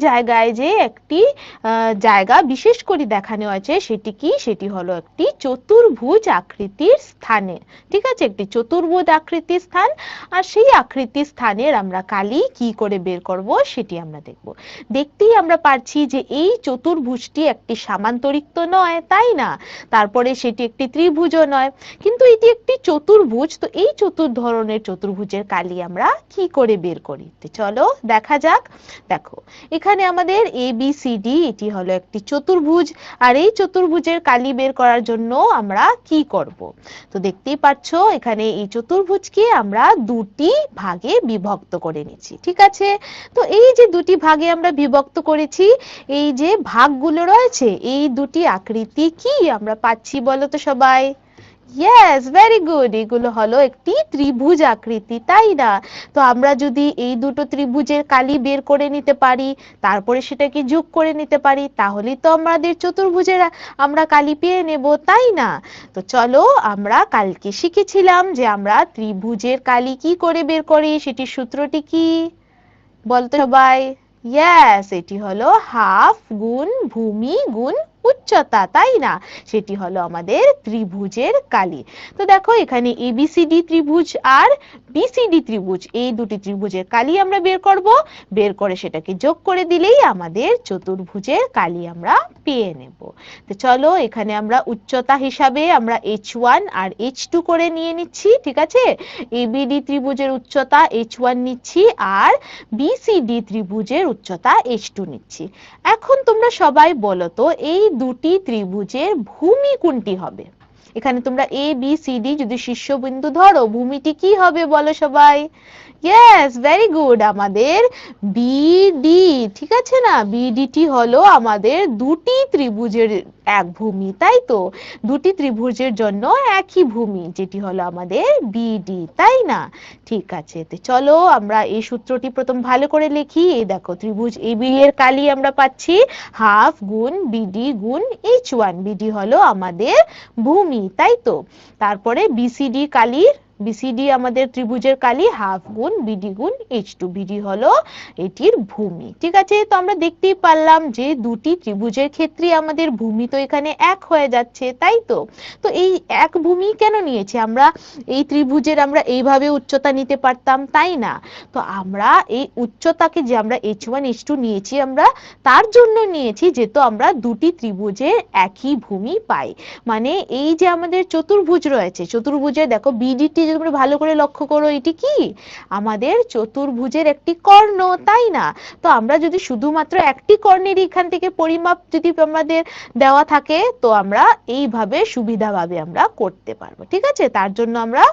জায়গায় যে একটি জায়গা বিশেষ করে দেখানো হয়েছে, সেটি কি? সেটি হলো একটি চতুর্ভুজ আকৃতির স্থানে। ঠিক আছে, একটি চতুর্ভুজ আকৃতির স্থান। আর সেই আকৃতির স্থানের আমরা কালি কি করে বের করব সেটি আমরা দেখব। দেখতেই আমরা পারছি যে এই চতুর্ভুজটি একটি সামান্তরিক তো নয়, তাই না? তারপরে সেটি একটি ত্রিভুজও নয়, কিন্তু এটি একটি চতুর্ভুজ। তো এই ধরনের চতুর্ভুজের কালি আমরা কি করে বের করি? তো চলো দেখা যাক। দেখো, এখানে আমাদের ABCD এটি হলো একটি চতুর্ভুজ। আর এই চতুর্ভুজের কালি বের করার জন্য আমরা কি করব? তো দেখতেই পাচ্ছ এখানে এই চতুর্ভুজকে আমরা দুটি ভাগে বিভক্ত করে নিচ্ছি। ঠিক আছে, তো এই যে দুটি ভাগে আমরা বিভক্ত করেছি, এই যে ভাগগুলো রয়েছে, এই দুটি আকৃতি কি আমরা পাচ্ছি বলো তো সবাই? ইয়েস, ভেরি গুড, এগুলো হলো একটি ত্রিভুজ আকৃতি, তাই না? তো আমরা যদি এই দুটো ত্রিভুজের কালি বের করে নিতে পারি, তারপরে সেটাকে যোগ করে নিতে পারি, তাহলেই তো আমাদের চতুর্ভুজের আমরা কালি পেয়ে নেব, তাই না? তো চলো, আমরা কালকে শিখেছিলাম যে আমরা ত্রিভুজের কালি কি করে বের করি, সেটির সূত্রটি কি বলতো সবাই? ইয়েস, এটি হলো হাফ গুণ ভূমি গুণ উচ্চতা, তাই না? সেটি হলো আমাদের ত্রিভুজের কালি। তো দেখো, এখানে ABCD ত্রিভুজ আর BCD ত্রিভুজ, এই দুটি ত্রিভুজের কালি আমরা বের করব। বের করে সেটাকে যোগ করে দিলেই আমাদের চতুর্ভুজের কালি আমরা পেয়ে নেব। তো চলো, এখানে আমরা উচ্চতা হিসাবে আমরা H1 আর H2 করে নিয়ে নিচ্ছি। ঠিক আছে, ABD ত্রিভুজের উচ্চতা H1 নিচ্ছি, আর BCD ত্রিভুজের উচ্চতা H2 নিচ্ছি। এখন তোমরা সবাই বলো তো, এই দুটি ত্রিভুজের ভূমি কোনটি হবে? এখানে তোমরা ABCD যদি শীর্ষবিন্দু ধরো, ভূমিটি কি হবে বলো সবাই? ইয়েস, ভেরি গুড, আমাদের বিডি। ঠিক আছে না, বিডিটি হলো আমাদের দুটি ত্রিভুজের এক ভূমি, তাই তো? দুটি ত্রিভুজের জন্য একই ভূমি, যেটি হলো আমাদের বিডি, তাই না? ঠিক আছে, তো চলো আমরা এই সূত্রটি প্রথম ভালো করে লিখি। এই দেখো, ত্রিভুজ AB এর কালি আমরা পাচ্ছি হাফ গুণ BD গুণ H1। বিডি হলো আমাদের ভূমি, তাই তো? তারপরে BCD কালির BCD আমাদের ত্রিভুজের কালি হাফ গুণ BD গুণ H2। বিডি হলো এটির ভূমি। ঠিক আছে, তো আমরা দেখতেই পারলাম যে দুটি ত্রিভুজের ক্ষেত্রে আমাদের ভূমি তো এখানে এক হয়ে যাচ্ছে, তাই তো? তো এই এক ভূমি কেন নিয়েছি আমরা? এই ত্রিভুজের আমরা এইভাবে উচ্চতা নিতে পারতাম, তাই না? তো আমরা এই উচ্চতাকে যে আমরা H1 H2 নিয়েছি, আমরা তার জন্য নিয়েছি যেহেতু আমরা দুটি ত্রিভুজের একই ভূমি পাই। মানে এই যে আমাদের চতুর্ভুজ রয়েছে, চতুর্ভুজে দেখো বিডিটি যদি তোমরা ভালো করে লক্ষ্য করো, এটি কি আমাদের চতুর্ভুজের একটি কর্ণ, তাই না? তো আমরা যদি শুধুমাত্র একটি কর্ণের এখান থেকে পরিমাপ যদি আমাদের দেওয়া থাকে, তো আমরা এইভাবে সুবিধাভাবে আমরা করতে পারবো। ঠিক আছে, তার জন্য আমরা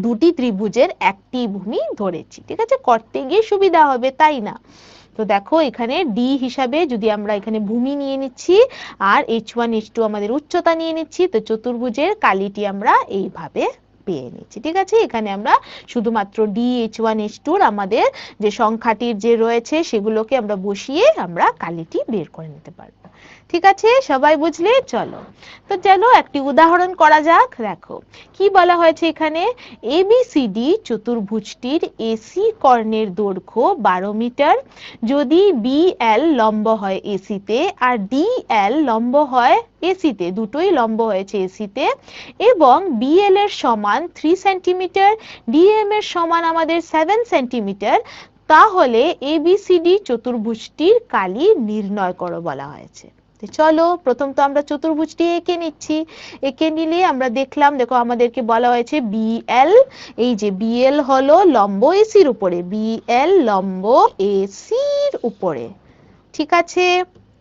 দুটি ত্রিভুজের একটি ভূমি ধরেছি। ঠিক আছে, করতে গিয়ে সুবিধা হবে, তাই না? তো দেখো, এখানে ডি হিসাবে যদি আমরা এখানে ভূমি নিয়ে নিচ্ছি, আর H1 H2 আমাদের উচ্চতা নিয়ে নিচ্ছি, তো চতুর্ভুজের কালিটি আমরা এইভাবে পেয়ে নিচ্ছি। ঠিক আছে, এখানে আমরা শুধুমাত্র H1 H2 আমাদের যে সংখ্যাটির যে রয়েছে সেগুলোকে আমরা বসিয়ে আমরা কালিটি বের করে নিতে পারবো। ঠিক আছে, সবাই বুঝলে? চলো, তো চলো একটি উদাহরণ করা যাক। দেখো কি বলা হয়েছে এখানে, ABCD চতুর্ভুজটির AC কর্ণের দৈর্ঘ্য 12 মিটার। যদি BL লম্ব হয় AC তে আর DL লম্ব হয় AC তে, দুটোই লম্ব হয়েছে AC তে, এবং BL এর সমান 3 সেন্টিমিটার, DM এর সমান আমাদের 7 সেন্টিমিটার, তাহলে ABCD চতুর্ভুজটির কালি নির্ণয় করো বলা হয়েছে। চলো, প্রথম তো আমরা চতুর্ভুজটি এঁকে নিচ্ছি। এঁকে নিলে আমরা দেখলাম, দেখো আমাদেরকে বলা হয়েছে BL, এই যে BL হলো লম্ব এসির উপরে, BL লম্ব এসির উপরে। ঠিক আছে,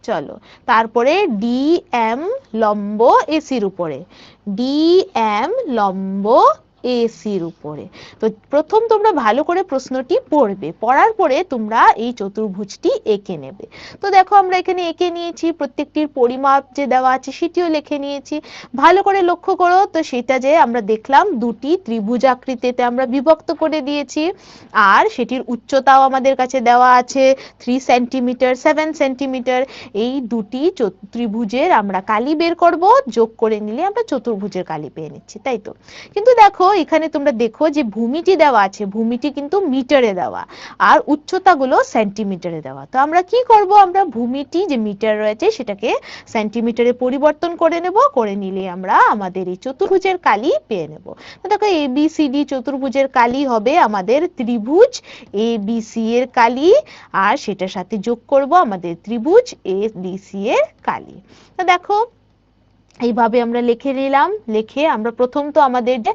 চলো, তারপরে DM লম্ব এসির উপরে, DM লম্ব এসির উপরে। তো প্রথম তোমরা ভালো করে প্রশ্নটি পড়বে, পড়ার পরে তোমরা এই চতুর্ভুজটি এঁকে নেবে। তো দেখো, আমরা এখানে এঁকে নিয়েছি, প্রত্যেকটির পরিমাপ যে দেওয়া আছে সেটিও লিখে নিয়েছি। ভালো করে লক্ষ্য করো, তো সেটা যে আমরা দেখলাম দুটি ত্রিভুজ আকৃতিতে আমরা বিভক্ত করে দিয়েছি, আর সেটির উচ্চতাও আমাদের কাছে দেওয়া আছে 3 সেন্টিমিটার, 7 সেন্টিমিটার। এই দুটি ত্রিভুজের আমরা কালি বের করব, যোগ করে নিলে আমরা চতুর্ভুজের কালি পেয়ে নিচ্ছি, তাই তো? কিন্তু দেখো, এখানে তোমরা দেখো যে ভূমিটি দেওয়া আছে, ভূমিটি কিন্তু মিটারে দেওয়া আর উচ্চতাগুলো সেন্টিমিটারে দেওয়া। তো আমরা কি করব, আমরা ভূমিটি যে মিটার রয়েছে সেটাকে সেন্টিমিটারে পরিবর্তন করে নেব, করে নিলে আমরা আমাদের এই চতুর্ভুজের কালি পেয়ে নেব। তো দেখো ABCD চতুর্ভুজের কালি হবে আমাদের ত্রিভুজ ABC এর কালি, আর সেটার সাথে যোগ করব আমাদের ত্রিভুজ ABC এর কালি। তো দেখো এইভাবে আমরা লিখে নিলাম। লিখে আমরা প্রথম তো আমাদের যে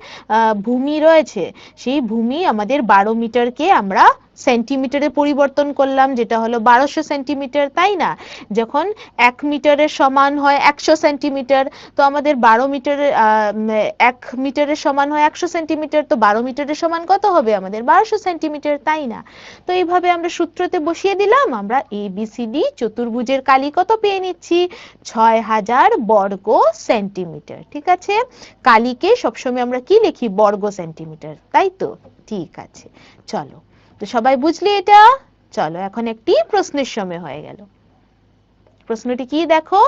ভূমি রয়েছে সেই ভূমি আমাদের 12 মিটারকে আমরা সেন্টিমিটারে পরিবর্তন করলাম, যেটা হলো 1200 সেন্টিমিটার, তাই না? যখন 1 মিটারের সমান হয় 100 সেন্টিমিটার, তো আমাদের 12 মিটারের 1 মিটারের সমান হয় 100 সেন্টিমিটার, তো 12 মিটারের সমান কত হবে আমাদের 1200 সেন্টিমিটার, তাই না? তো এইভাবে আমরা সূত্রতে বসিয়ে দিলাম, আমরা ABCD চতুর্ভুজের কালি কত পেয়ে নিচ্ছি 6000 বর্গ সেন্টিমিটার। ঠিক আছে, কালিকে সবসময় আমরা কি লিখি বর্গ সেন্টিমিটার, তাই তো? ঠিক আছে, চলো, তো সবাই বুঝলি এটা? চলো এখন একটি প্রশ্নের সময় হয়ে গেল। প্রশ্নটি কি দেখো,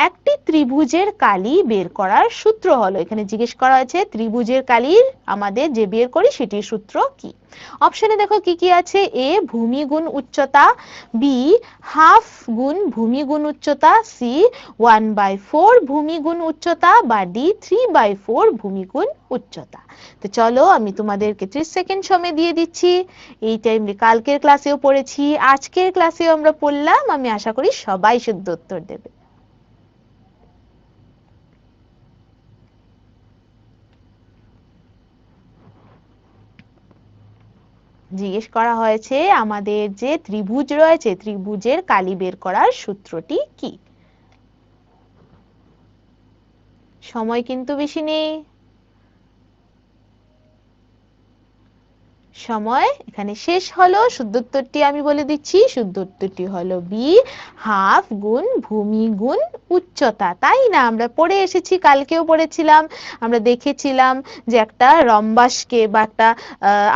একটি ত্রিভুজের কালি বের করার সূত্র হলো, এখানে জিজ্ঞেস করা হয়েছে ত্রিভুজের কালির আমাদের যে বের করি সেটির সূত্র কি। অপশনে দেখো কি কি আছে, এ ভূমি গুণ উচ্চতা, বি হাফ গুণ ভূমি গুণ উচ্চতা, সি 1/4 ভূমি গুণ উচ্চতা, বা ডি 3/4 ভূমি গুণ উচ্চতা। তো চলো আমি তোমাদেরকে 30 সেকেন্ড সময় দিয়ে দিচ্ছি। এই টাইমে কালকের ক্লাসেও পড়েছি, আজকের ক্লাসেও আমরা পড়লাম, আমি আশা করি সবাই শুদ্ধ উত্তর দেবে। জিজ্ঞেস করা হয়েছে আমাদের যে ত্রিভুজ রয়েছে ত্রিভুজের কালি বের করার সূত্রটি কি। সময় কিন্তু বেশি নেই, সময় এখানে শেষ হলো। শুদ্ধ উত্তরটি আমি বলে দিচ্ছি, শুদ্ধ উত্তরটি হলো বি হাফ গুণ ভূমি গুণ উচ্চতা, তাই না? আমরা পড়ে এসেছি, কালকেও পড়েছিলাম, আমরা দেখেছিলাম যে একটা রম্বাসকে বা একটা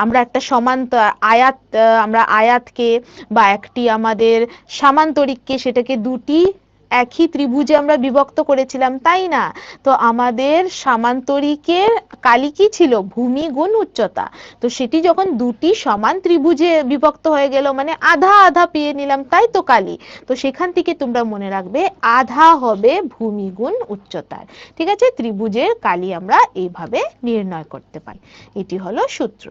আমরা একটা সমান্তর আয়াত আমরা আয়াতকে বা একটি আমাদের সামান্তরিককে সেটাকে দুটি একই ত্রিভুজে আমরা বিভক্ত করেছিলাম, তাই না? তো আমাদের সামান্তরিকের কালি কি ছিল ভূমি গুণ উচ্চতা। তো সেটি যখন দুটি সমান ত্রিভুজে বিভক্ত হয়ে গেল মানে আধা আধা পেয়ে নিলাম, তাই তো কালি। তো সেখান থেকে তোমরা মনে রাখবে আধা হবে ভূমি গুণ উচ্চতার। ঠিক আছে, ত্রিভুজের কালি আমরা এইভাবে নির্ণয় করতে পারি, এটি হলো সূত্র।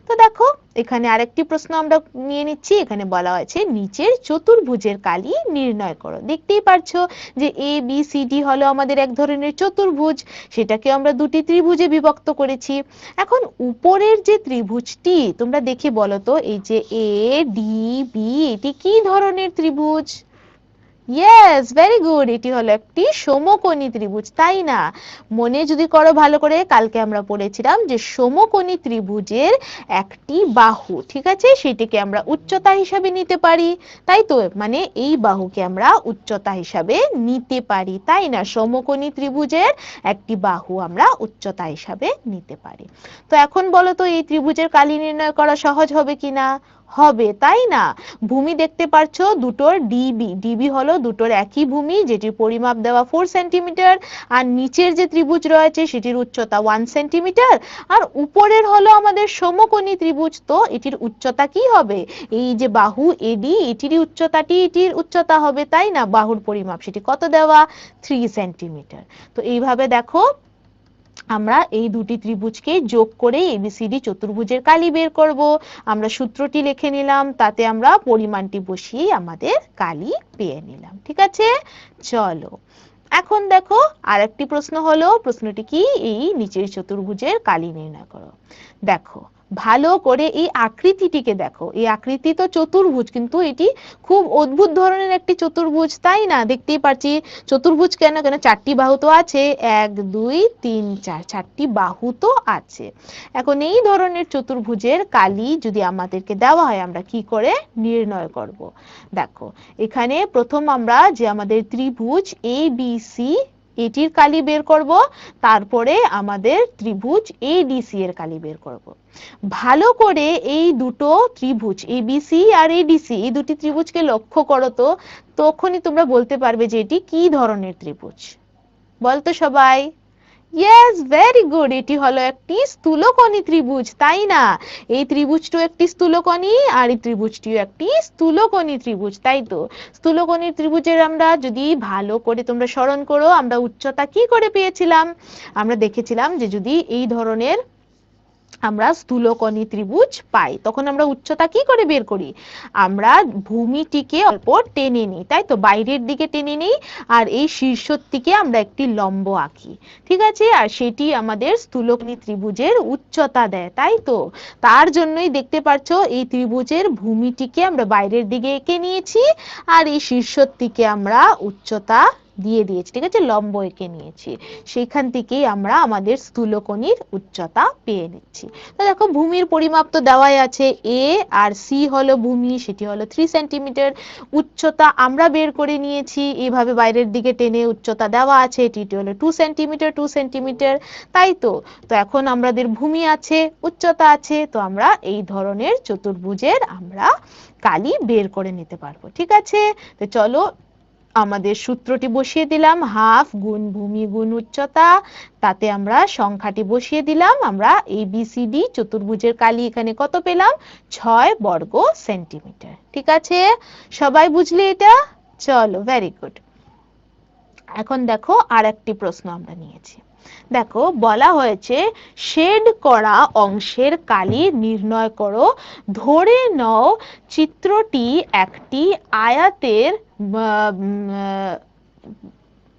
তো দেখো এখানে আরেকটি প্রশ্ন আমরা নিয়ে নিচ্ছি, এখানে বলা হয়েছে নিচের চতুর্ভুজের কালি নির্ণয় করো। দেখতেই পারছো যে ABCD হলো আমাদের এক ধরনের চতুর্ভুজ, সেটাকে আমরা দুটি ত্রিভুজে বিভক্ত করেছি। এখন উপরের যে ত্রিভুজটি তোমরা দেখে বলো তো, এই যে ADB এটি কি ধরনের ত্রিভুজ? ইয়েস, ভেরি গুড, এটি হলো একটি সমকোণী ত্রিভুজ, তাই না? মনে যদি করো ভালো করে, কালকে আমরা পড়েছিলাম যে সমকোণী ত্রিভুজের একটি বাহু, ঠিক আছে, সেটিকে আমরা উচ্চতা হিসাবে নিতে পারি, তাই তো? মানে এই বাহুকে আমরা উচ্চতা হিসাবে নিতে পারি, তাই না? সমকোণী ত্রিভুজের একটি বাহু আমরা উচ্চতা হিসাবে নিতে পারি। তো এখন বলো তো এই ত্রিভুজের কালি নির্ণয় করা সহজ হবে কিনা? হবে, তাই না? ভূমি দেখতে পারছো দুটোর ডিবি হলো দুটোর একই ভূমি, যেটির পরিমাপ দেওয়া 4 সেন্টিমিটার, আর নিচের যে ত্রিভুজ রয়েছে সেটির উচ্চতা 1 সেন্টিমিটার, আর উপরের হলো আমাদের সমকোণী ত্রিভুজ, তো এটির উচ্চতা কি হবে? এই যে বাহু এডি এটির উচ্চতা হবে, তাই না? বাহুর পরিমাপ সেটি কত দেওয়া 3 সেন্টিমিটার। তো এইভাবে দেখো আমরা এই দুটি ত্রিভুজকে যোগ করে ABCD চতুর্ভুজের কালি বের করব। আমরা সূত্রটি লিখে নিলাম, তাতে আমরা পরিমাণটি বসিয়ে আমাদের কালি পেয়ে নিলাম। ঠিক আছে, চলো এখন দেখো আরেকটি প্রশ্ন হলো, প্রশ্নটি কি, এই নিচের চতুর্ভুজের কালি নির্ণয় করো। দেখো ভালো করে এই আকৃতিটিকে দেখো, এই আকৃতি তো চতুর্ভুজ, কিন্তু এটি খুব অদ্ভুত ধরনের একটি চতুর্ভুজ, তাই না? দেখতেই পাচ্ছি চতুর্ভুজ কেন, কেন চারটি বাহু তো আছে, 1 2 3 4, চারটি বাহু তো আছে। এখন এই ধরনের চতুর্ভুজের কালি যদি আমাদেরকে দেওয়া হয় আমরা কি করে নির্ণয় করব। দেখো এখানে প্রথম আমরা যে আমাদের ত্রিভুজ ABC এটির কালি বের করব, তারপরে আমাদের ত্রিভুজ ADC এর কালি বের করব। ভালো করে এই দুটো ত্রিভুজ ABC আর ADC এই দুটি ত্রিভুজকে লক্ষ্য করো তো, তখনই তোমরা বলতে পারবে যে এটি কি ধরনের ত্রিভুজ। বলতো সবাই, ইয়েস, ভেরি গুড, এটি হলো একটি স্থূলকোণী ত্রিভুজ, তাই না? এই ত্রিভুজটিও একটি স্থূলকোণী আর এই ত্রিভুজটিও একটি স্থূলকোণী ত্রিভুজ, তাই তো? স্থূলকোণী ত্রিভুজের আমরা যদি ভালো করে তোমরা স্মরণ করো, আমরা উচ্চতা কি করে পেয়েছিলাম? আমরা দেখেছিলাম যে যদি এই ধরনের আমরা স্থূলকোণী ত্রিভুজ পাই, তখন আমরা উচ্চতা কি করে বের করি? আমরা ভূমিটিকে অল্প টেনে নিই, তাই তো, বাইরের দিকে টেনে নিই, আর এই শীর্ষের দিকে আমরা একটি লম্ব আঁকি, ঠিক আছে? আর সেটি আমাদের স্থূলকোণী ত্রিভুজের উচ্চতা দেয়, তাই তো? তার জন্যই দেখতে পাচ্ছ এই ত্রিভুজের ভূমিটিকে আমরা বাইরের দিকে এঁকে নিয়েছি, আর এই শীর্ষের দিকে আমরা উচ্চতা দিয়ে দিয়েছি, ঠিক আছে, লম্ব এঁকে নিয়েছি। সেইখান থেকেই আমরা আমাদের স্থূলকোণীর উচ্চতা পেয়ে নিচ্ছি। তো দেখো, ভূমির পরিমাপ তো দেওয়াই আছে, এ আর সি হলো ভূমি, সেটি হলো 3 সেন্টিমিটার। উচ্চতা আমরা বের করে নিয়েছি, এইভাবে বাইরের দিকে টেনে উচ্চতা দেওয়া আছে, এটি হলো 2 সেন্টিমিটার, 2 সেন্টিমিটার, তাই তো? তো এখন আমাদের ভূমি আছে, উচ্চতা আছে, তো আমরা এই ধরনের চতুর্ভুজের আমরা কালি বের করে নিতে পারবো, ঠিক আছে? তো চলো আমাদের সূত্রটি বসিয়ে দিলাম, হাফ গুণ ভূমি গুণ উচ্চতা, তাতে আমরা সংখ্যাটি বসিয়ে দিলাম, আমরা ABCD চতুর্ভুজের কালি এখানে কত পেলাম? 6 বর্গ সেন্টিমিটার, ঠিক আছে? সবাই বুঝলে এটা? চলো, ভেরি গুড। এখন দেখো আর একটি প্রশ্ন আমরা নিয়েছি। দেখো, বলা হয়েছে শেড করা অংশের কালি নির্ণয় করো, ধরে নাও চিত্রটি একটি আয়াতের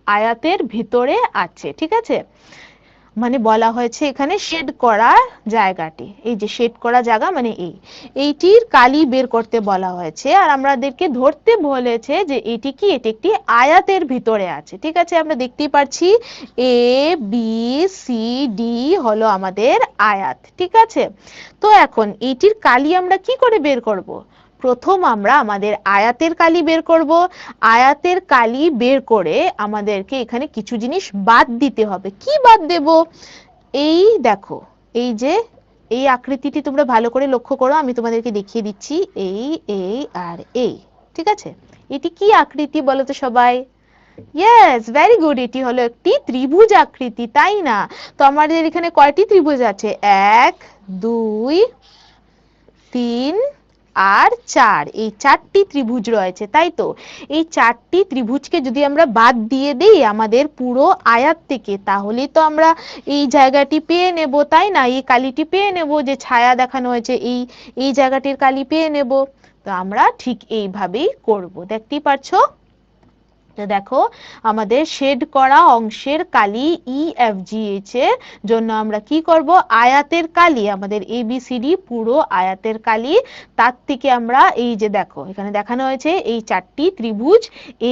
আয়াতের ভিতরে আছে, ঠিক আছে? মানে বলা হয়েছে এখানে শেড করা জায়গাটি, এই যে শেড করা জায়গা মানে এইটির কালি বের করতে বলা হয়েছে, আর আমাদেরকে ধরতে বলেছে যে এটি কি, এটি একটি আয়াতের ভিতরে আছে, ঠিক আছে? আমরা দেখতেই পাচ্ছি ABCD হলো আমাদের আয়াত, ঠিক আছে? তো এখন এইটির কালি আমরা কি করে বের করব? প্রথম আমরা আমাদের আয়াতের কালি বের করব। আয়াতের কালি বের করে আমাদেরকে এখানে কিছু জিনিস বাদ দিতে হবে। কি বাদ দেব? এই দেখো, এই যে এই আকৃতিটি তোমরা ভালো করে লক্ষ্য করো, আমি তোমাদেরকে দেখিয়ে দিচ্ছি, এই আর এই, ঠিক আছে? এটি কি আকৃতি বলো তো সবাই? ইয়েস, ভেরি গুড, এটি হলো একটি ত্রিভুজ আকৃতি, তাই না? তো আমাদের এখানে কয়টি ত্রিভুজ আছে? 1 2 3 আর 4, এই 4টি ত্রিভুজ রয়েছে, তাই তো? এই 4টি ত্রিভুজকে যদি আমরা বাদ দিয়ে দেই আমাদের পুরো আয়াত থেকে, তাহলে তো আমরা এই জায়গাটি পেয়ে নেব, তাই না? এই কালিটি পেয়ে নেব, যে ছায়া দেখানো হয়েছে এই জায়গাটির কালি পেয়ে নেব। তো আমরা ঠিক এইভাবেই করব, দেখতেই পাচ্ছো? তো দেখো, আমাদের শেড করা অংশের কালি EFGH এর জন্য আমরা কি করব? আয়াতের কালি, আমাদের ABCD পুরো আয়াতের কালি, তার থেকে আমরা এই যে দেখো এখানে দেখানো হয়েছে এই 4টি ত্রিভুজ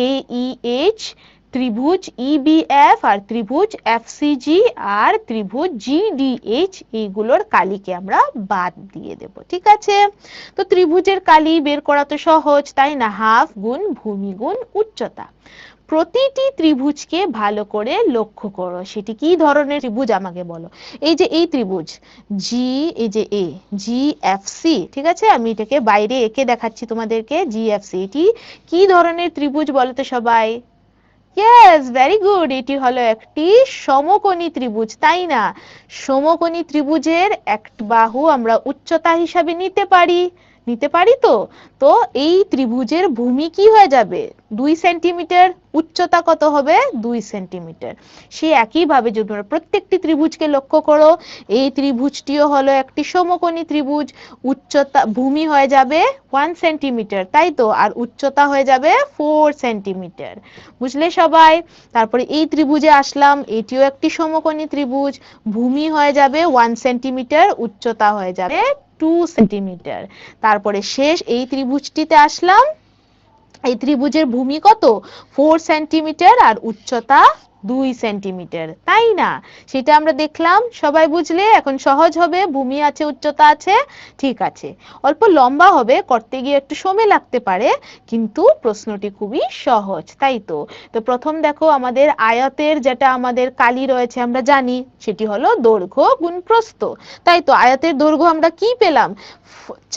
AEH, ত্রিভুজ EBF, আর ত্রিভুজ FCG, আর ত্রিভুজ GDH, এইগুলোর কালিকে আমরা বাদ দিয়ে দেব, ঠিক আছে? তো ত্রিভুজের কালি বের করা তো সহজ, তাই না? হাফ গুণ ভূমি গুণ উচ্চতা। প্রতিটি ত্রিভুজকে ভালো করে লক্ষ্য করো, সেটি কি ধরনের ত্রিভুজ আমাকে বলো। এই যে এই ত্রিভুজ জি, এই যে GFC, ঠিক আছে? আমি এটাকে বাইরে এঁকে দেখাচ্ছি তোমাদেরকে, GFC, এটি কি ধরনের ত্রিভুজ বলো তো সবাই? ইয়েস, ভেরি গুড, এটি হলো একটি সমকোণী ত্রিভুজ, তাই না? সমকোণী ত্রিভুজের এক বাহু আমরা উচ্চতা হিসাবে নিতে পারি, নিতে পারি তো? তো এই ত্রিভুজের ভূমি কি হয়ে যাবে? 2 সেন্টিমিটার, উচ্চতা কত হবে? 2 সেন্টিমিটার। সে একইভাবে যদি তোমরা প্রত্যেকটি ত্রিভুজকে লক্ষ্য করো, এই ত্রিভুজটিও হলো একটি সমকোণী ত্রিভুজ, উচ্চতা ভূমি হয়ে যাবে 1 সেন্টিমিটার, তাই তো? আর উচ্চতা হয়ে যাবে 4 সেন্টিমিটার, বুঝলে সবাই? তারপরে এই ত্রিভুজে আসলাম, এটিও একটি সমকোণী ত্রিভুজ, ভূমি হয়ে যাবে 1 সেন্টিমিটার, উচ্চতা হয়ে যাবে 2 সেন্টিমিটার। তারপরে শেষ এই ত্রিভুজটিতে আসলাম, এই ত্রিভুজের ভূমি কত? 4 সেন্টিমিটার, আর উচ্চতা 2 সেন্টিমিটার, তাই না? সেটা আমরা দেখলাম, সবাই বুঝলে? এখন সহজ হবে, ভূমি আছে, উচ্চতা আছে, ঠিক আছে। অল্প লম্বা হবে, করতে গিয়ে একটু সময় লাগতে পারে, কিন্তু প্রশ্নটি খুবই সহজ, তাই তো? তো প্রথম দেখো, আমাদের আয়তের যেটা আমাদের কালি রয়েছে আমরা জানি, সেটি হলো দৈর্ঘ্য গুণ প্রস্থ, তাই তো? আয়তের দৈর্ঘ্য আমরা কি পেলাম?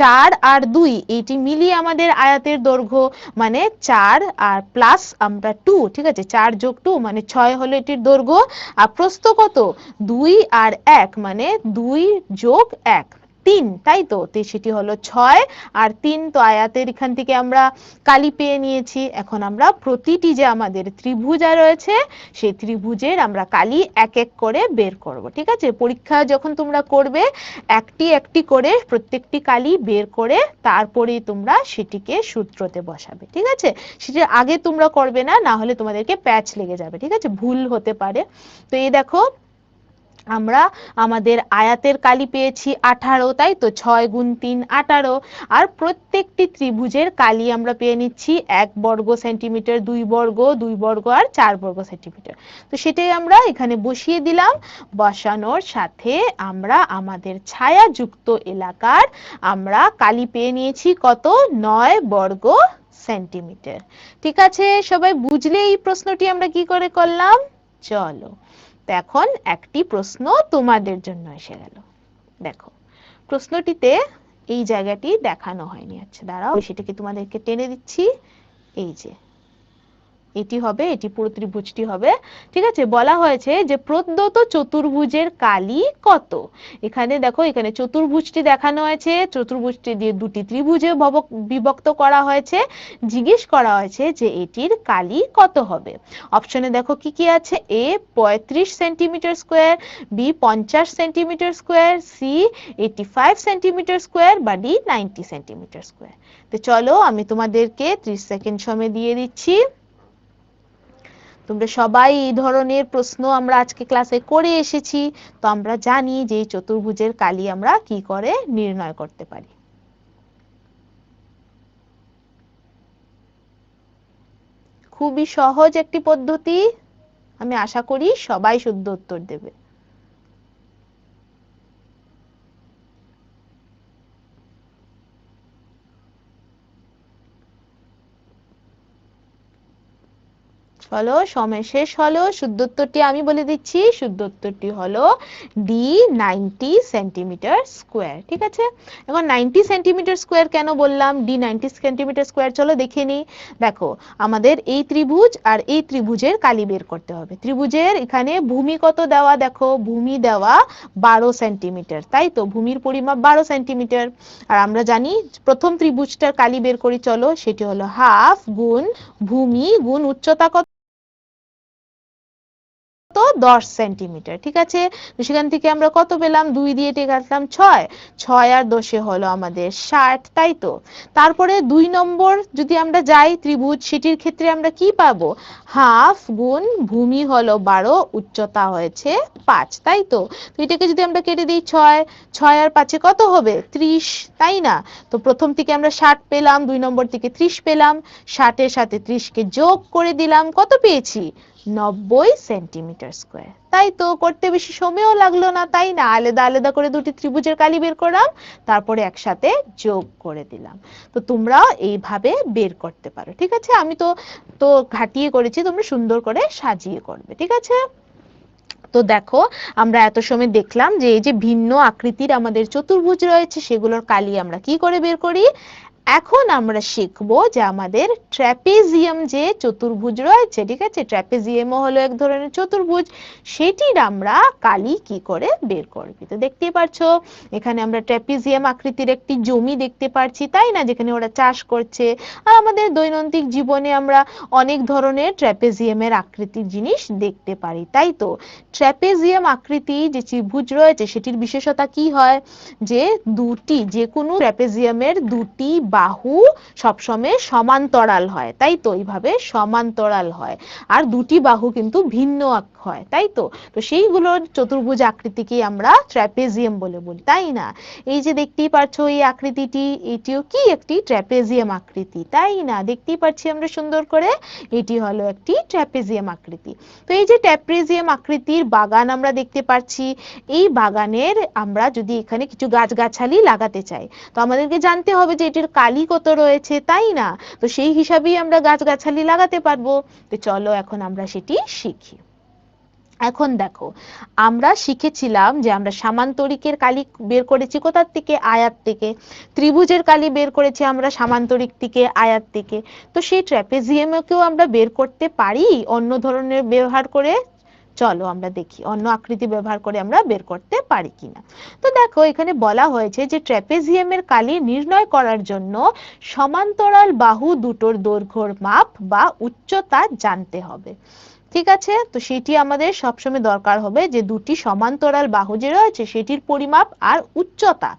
4 আর 2, এইটি মিলিয়ে আমাদের আয়তের দৈর্ঘ্য, মানে 4 আর প্লাস আমরা 2, ঠিক আছে? 4 যোগ 2 মানে 6 হলো এটির দৈর্ঘ্য, আর প্রস্থ কত 2 আর 1 মানে 2 যোগ 1 3, তাই তো সেটি হলো 6 আর 3। তো আয়াতের এখান থেকে আমরা কালি পেয়ে নিয়েছি। এখন আমরা প্রতিটি যে আমাদের ত্রিভুজ রয়েছে সেই ত্রিভুজের আমরা কালি এক এক করে বের করব, ঠিক আছে? পরীক্ষা যখন তোমরা করবে একটি একটি করে প্রত্যেকটি কালি বের করে তারপরেই তোমরা সেটিকে সূত্রতে বসাবে, ঠিক আছে? সেটা আগে তোমরা করবে না, না হলে তোমাদেরকে প্যাচ লেগে যাবে, ঠিক আছে? ভুল হতে পারে। তো এই দেখো আমরা আমাদের আয়াতের কালি পেয়েছি 18, তাই তো 6 গুণ 3 18। আর প্রত্যেকটি ত্রিভুজের কালি আমরা পেয়ে নিচ্ছি 1 বর্গ সেন্টিমিটার, 2 বর্গ, 2 বর্গ আর 4 বর্গ সেন্টিমিটার। তো সেটাই আমরা এখানে বসিয়ে দিলাম। বসানোর সাথে আমরা আমাদের ছায়াযুক্ত এলাকার আমরা কালি পেয়ে নিয়েছি কত 9 বর্গ সেন্টিমিটার। ঠিক আছে, সবাই বুঝলে এই প্রশ্নটি আমরা কি করে করলাম? চলো এখন একটি প্রশ্ন তোমাদের জন্য এসে গেল। দেখো প্রশ্নটিতে এই জায়গাটি দেখানো হয়নি, আচ্ছা দাঁড়াও সেটাকে তোমাদেরকে টেনে দিচ্ছি। এই যে এটি হবে, এটি পুরো ত্রিভুজটি হবে, ঠিক আছে? বলা হয়েছে যে প্রদত্ত চতুর্ভুজের কালি কত। এখানে দেখো এখানে চতুর্ভুজটি দেখানো হয়েছে, চতুর্ভুজটি দিয়ে দুটি ত্রিভুজে বিভক্ত করা হয়েছে। জিজ্ঞেস করা হয়েছে যে এটির কালি কত হবে। অপশনে দেখো কি কি আছে, A 35 centimetre square, B 50 centimetre square, C 85 centimetre square বা ডি 90 সেন্টিমিটার স্কোয়ার। তো চলো আমি তোমাদেরকে 30 সেকেন্ড সময় দিয়ে দিচ্ছি। তোমরা সবাই এই ধরনের প্রশ্ন আমরা আজকে ক্লাসে করে এসেছি, তো আমরা জানি যে এই চতুর্ভুজের কালি আমরা কি করে নির্ণয় করতে পারি। খুবই সহজ একটি পদ্ধতি, আমি আশা করি সবাই শুদ্ধ উত্তর দেবে। চলো সময় শেষ হলো, শুদ্ধ উত্তরটি আমি বলে দিচ্ছি। শুদ্ধ উত্তরটি হলো ডি 90 সেন্টিমিটার স্কোয়ার, ঠিক আছে? এখন 90 সেন্টিমিটার স্কোয়ার কেন বললাম ডি 90 সেন্টিমিটার স্কোয়ার, চলো দেখে নিই। দেখো আমাদের এই ত্রিভুজ আর এই ত্রিভুজের কালি বের করতে হবে। ত্রিভুজের এখানে ভূমি কত দেওয়া, দেখো ভূমি দেওয়া 12 সেন্টিমিটার, তাই তো ভূমির পরিমাপ 12 সেন্টিমিটার। আর আমরা জানি প্রথম ত্রিভুজটার কালি বের করি, চলো সেটি হলো হাফ গুণ ভূমি গুণ উচ্চতা কত 10 সেন্টিমিটার, ঠিক আছে? তো সেখান থেকে আমরা কত পেলাম, 2 দিয়ে কাটলাম 6, 6 আর 10 হলো আমাদের 60, তাই তো? তারপরে 2 নম্বর যদি আমরা যাই ত্রিভুজ, সেটির ক্ষেত্রে আমরা কি পাবো, হাফ গুণ ভূমি হলো 12, উচ্চতা হয়েছে 5, তাই তো? তো এটাকে যদি আমরা কেটে দিই 6, 6 আর 5 কত হবে 30, তাই না? তো প্রথম থেকে আমরা 60 পেলাম, 2 নম্বর থেকে 30 পেলাম, 60 এর সাথে 30 কে যোগ করে দিলাম, কত পেয়েছি 90 সেন্টিমিটার স্কোয়ার, তাই তো? করতে বেশি সময়ও লাগলো না, তাই না? আলাদা আলাদা করে দুটি ত্রিভুজের কালি বের করলাম, তারপরে একসাথে যোগ করে দিলাম। তো তোমরা এইভাবে বের করতে পারো, ঠিক আছে? আমি তো তো ঘাটিয়ে করেছি, তোমরা সুন্দর করে সাজিয়ে করবে, ঠিক আছে? তো দেখো আমরা এত সময় দেখলাম যে এই যে ভিন্ন আকৃতির আমাদের চতুর্ভুজ রয়েছে সেগুলোর কালি আমরা কি করে বের করি। এখন আমরা শিখবো যে আমাদের ট্র্যাপিজিয়াম যে চতুর্ভুজ রয়েছে, ঠিক আছে? ট্র্যাপিজিয়ামও হলো এক ধরনের চতুর্ভুজ, সেটির আমরা কালি কি করে বের করবি। তো দেখতেই পাচ্ছো এখানে আমরা ট্র্যাপিজিয়াম আকৃতির একটি জমি দেখতে পাচ্ছি, তাই না? যেখানে ওরা চাষ করছে। আর আমাদের দৈনন্দিন জীবনে আমরা অনেক ধরনের ট্র্যাপিজিয়ামের আকৃতির জিনিস দেখতে পারি, তাই তো? ট্র্যাপিজিয়াম আকৃতি যে ত্রিভুজ রয়েছে সেটির বিশেষতা কি হয়, যে দুটি যে কোনো ট্র্যাপিজিয়ামের দুটি বাহু সবসময় সমান্তরাল হয়, তাই তো? এইভাবে সমান্তরাল হয়, আর দুটি বাহু কিন্তু ভিন্ন হয়, তাই তো? তো সেইগুলোর চতুর্ভুজ আকৃতিকে আমরা ট্র্যাপিজিয়াম বলে বলি, তাই না? এই যে দেখতেই পাচ্ছ এই আকৃতিটি, এটিও কি একটি ট্র্যাপিজিয়াম আকৃতি, তাই না? দেখতেই পাচ্ছি আমরা সুন্দর করে, এটি হলো একটি ট্র্যাপিজিয়াম আকৃতি। তো এই যে ট্র্যাপিজিয়াম আকৃতির বাগান আমরা দেখতে পাচ্ছি, এই বাগানের আমরা যদি এখানে কিছু গাছগাছালি লাগাতে চাই, তো আমাদেরকে জানতে হবে যে এটির কালি কত রয়েছে, তাই না? তো সেই হিসাবেই আমরা গাছগাছালি লাগাতে পারবো। তো চলো এখন আমরা সেটি শিখি। এখন দেখো, আমরা শিখেছিলাম যে আমরা সামান্তরিকের কালি বের করেছি কোথা থেকে? আয়াত থেকে। ত্রিভুজের কালি বের করেছি আমরা সামান্তরিক থেকে, আয়াত থেকে। তো সেই ট্র্যাপিজিয়ামকেও আমরা বের করতে পারি অন্য ধরনের ব্যবহার করে। চলো আমরা দেখি অন্য আকৃতি ব্যবহার করে আমরা বের করতে পারি কিনা। তো দেখো এখানে বলা হয়েছে যে ট্র্যাপিজিয়ামের কালি নির্ণয় করার জন্য সমান্তরাল বাহু দুটোর দৈর্ঘ্যর মাপ বা উচ্চতা জানতে হবে। ঠিক আছে, তো সেটি আমাদের সবসময় দরকার হবে যে দুটি সমান্তরাল বাহু যে রয়েছে সেটির পরিমাপ আর উচ্চতা,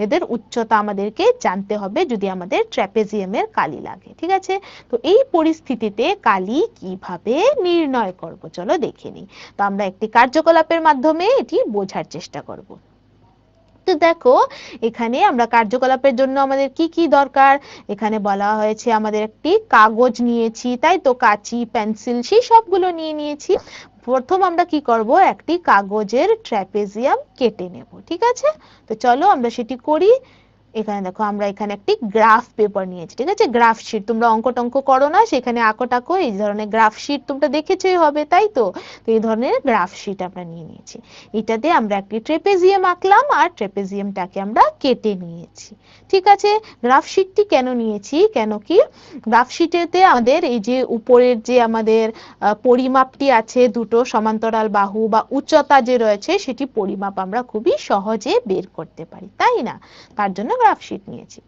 এদের উচ্চতা আমাদেরকে জানতে হবে যদি আমাদের ট্র্যাপিজিয়ামের কালি লাগে। ঠিক আছে, তো এই পরিস্থিতিতে কালি কিভাবে নির্ণয় করব চলো দেখে নিই। তো আমরা একটি কার্যকলাপের মাধ্যমে এটি বোঝার চেষ্টা করব। তো দেখো এখানে আমরা কার্যকলাপের জন্য আমাদের কি কি দরকার, এখানে বলা হয়েছে আমাদের একটি কাগজ নিয়েছি, তাই তো কাঁচি, পেন্সিল সেই সবগুলো নিয়ে নিয়েছি। প্রথম আমরা কি করব, একটি কাগজের ট্র্যাপিজিয়াম কেটে নেব। ঠিক আছে, তো চলো আমরা সেটি করি। এখানে দেখো আমরা এখানে একটি গ্রাফ পেপার নিয়েছি। ঠিক আছে, গ্রাফ শিট, তোমরা অঙ্ক টঙ্ক করো না সেখানে আঁকো টাকো, এই ধরনের গ্রাফ শিট তোমরা দেখেছোই হবে, তাই তো? তো এই ধরনের গ্রাফ শিট আমরা নিয়ে নিয়েছি। এটাতে আমরা একটি ট্রেপেজিয়াম আঁকলাম আর ট্রেপেজিয়ামটাকে আমরা কেটে নিয়েছি। ঠিক আছে, গ্রাফ শিটটি কেন নিয়েছি, কেন কি গ্রাফ শিটেতে আমাদের এই যে উপরের যে আমাদের পরিমাপটি আছে দুটো সমান্তরাল বাহু বা উচ্চতা যে রয়েছে সেটি পরিমাপ আমরা খুবই সহজে বের করতে পারি, তাই না? তার জন্য গ্রাফ শিট নিয়েছি।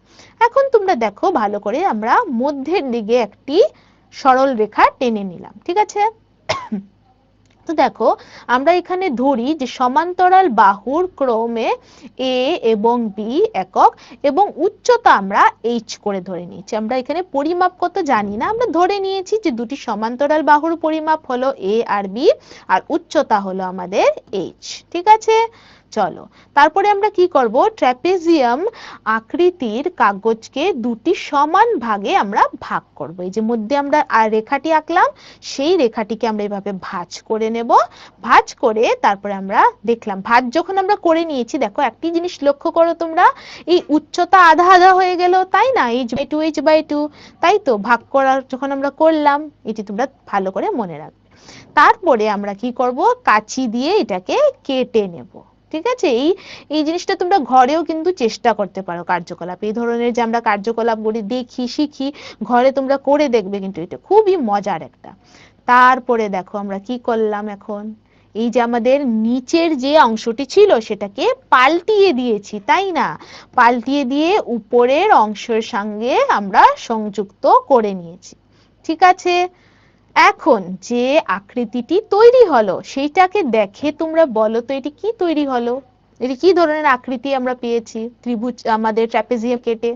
এখন তোমরা দেখো ভালো করে আমরা মধ্যের দিকে একটি সরল রেখা টেনে নিলাম। ঠিক আছে, তো দেখো আমরা এখানে ধরি যে সমান্তরাল বাহুর ক্রমে এ এবং বি একক এবং উচ্চতা আমরা এইচ করে ধরে নিয়েছি। আমরা এখানে পরিমাপ কত জানি না, আমরা ধরে নিয়েছি যে দুটি সমান্তরাল বাহুর পরিমাপ হলো এ আর বি আর উচ্চতা হলো আমাদের এইচ। ঠিক আছে, চলো তারপরে আমরা কি করব, ট্র্যাপিজিয়াম আকৃতির কাগজকে দুটি সমান ভাগে আমরা ভাগ করব। এই যে মধ্যে আমরা রেখাটি আঁকলাম সেই রেখাটিকে আমরা এইভাবে ভাঁজ করে নেব। ভাঁজ করে তারপরে আমরা দেখলাম, ভাঁজ যখন আমরা করে নিয়েছি, দেখো একটি জিনিস লক্ষ্য করো তোমরা, এই উচ্চতা আধা আধা হয়ে গেল, তাই না? h/2 তাই তো? ভাগ করা যখন আমরা করলাম, এটি তোমরা ভালো করে মনে রাখবে। তারপরে আমরা কি করব, কাঁচি দিয়ে এটাকে কেটে নেব। ঠিক আছে, এই এই জিনিসটা তোমরা ঘরেও কিন্তু চেষ্টা করতে পারো। কার্যকলাপ এই ধরনের যে আমরা কার্যকলাপগুলি দেখি শিখি, ঘরে তোমরা করে দেখবে, কিন্তু এটা খুবই মজার একটা। তারপরে দেখো আমরা কি করলাম, এখন এই যে আমাদের নিচের যে অংশটি ছিল সেটাকে পাল্টিয়ে দিয়েছি, তাই না? পাল্টিয়ে দিয়ে উপরের অংশের সঙ্গে আমরা সংযুক্ত করে নিয়েছি। ঠিক আছে, এখন যে আকৃতিটি তৈরি হলো সেইটাকে দেখে তোমরা বলো তো এটি কি তৈরি হলো, এটি কি ধরনের আকৃতি আমরা পেয়েছি ত্রিভুজ আমাদের ট্র্যাপিজিয়াম কেটে?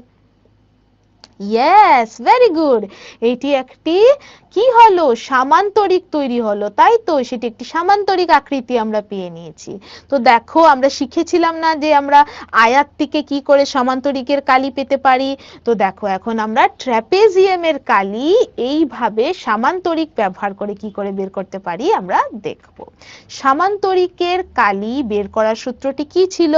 ইয়েস, ভেরি গুড, এটি একটি কি হলো, সামান্তরিক তৈরি হলো, তাই তো? সেটি একটি সামান্তরিক আকৃতি আমরা পেয়ে নিয়েছি। তো দেখো আমরা শিখেছিলাম না যে আমরা আয়াত থেকে কি করে সামান্তরিকের কালি পেতে পারি। তো দেখো এখন আমরা ট্র্যাপিজিয়ামের কালি এইভাবে সামান্তরিক ব্যবহার করে কি করে বের করতে পারি আমরা দেখব। সামান্তরিকের কালি বের করার সূত্রটি কি ছিল?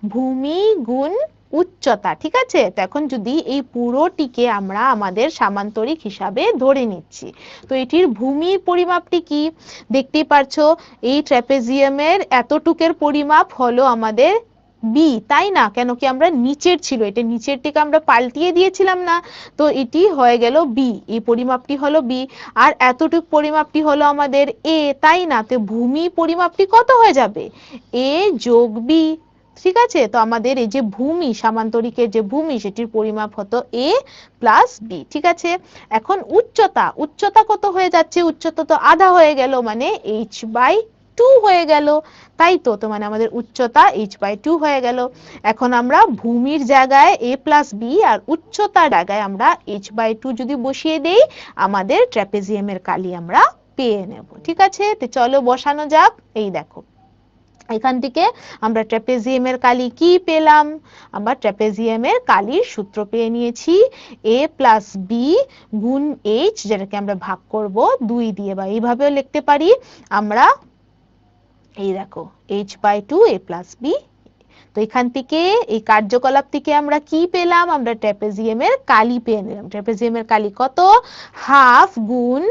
ভূমি গুণ উচ্চতা। ঠিক আছে, তো এখন যদি এই পুরোটিকে আমরা আমাদের সামান্তরিক হিসাবে ধরে নিচ্ছি, তো এটির ভূমির পরিমাপটি কি দেখতেই পারছো, এই ট্র্যাপিজিয়ামের এতটুকের পরিমাপ হলো আমাদের বি, তাই না? কেন কি আমরা নিচের ছিল, এটা নিচের থেকে আমরা পাল্টিয়ে দিয়েছিলাম না, তো এটি হয়ে গেল বি, এই পরিমাপটি হলো বি। আর এতটুক পরিমাপটি হলো আমাদের এ, তাই না? তো ভূমি পরিমাপটি কত হয়ে যাবে? এ যোগ বি। ঠিক আছে, তো আমাদের এই যে ভূমি, সামান্তরিকের যে ভূমি সেটির পরিমাপ হতো a প্লাস বি। ঠিক আছে, এখন উচ্চতা, উচ্চতা কত হয়ে যাচ্ছে? উচ্চতা তো আধা হয়ে গেল, মানে h/2 হয়ে গেল, তাই তো? তো মানে আমাদের উচ্চতা h/2 হয়ে গেল। এখন আমরা ভূমির জায়গায় a প্লাস বি আর উচ্চতার জায়গায় আমরা h/2 যদি বসিয়ে দেই, আমাদের ট্র্যাপিজিয়ামের কালি আমরা পেয়ে নেব। ঠিক আছে, তো চলো বসানো যাক। এই দেখো এখান থেকে আমরা ট্র্যাপিজিয়ামের কালি কি পেলাম, আমরা ট্র্যাপিজিয়ামের কালির সূত্র পেয়ে নিয়েছি a প্লাস বি গুণ h, যেটাকে আমরা ভাগ করব 2 দিয়ে, বা এইভাবেও লিখতে পারি আমরা। এই দেখো h/2 a প্লাস বি। তো এখান থেকে এই কার্যকলাপ থেকে আমরা কি পেলাম, আমরা ট্র্যাপিজিয়ামের কালি পেয়ে নিলাম। ট্র্যাপিজিয়ামের কালি কত? হাফ গুণ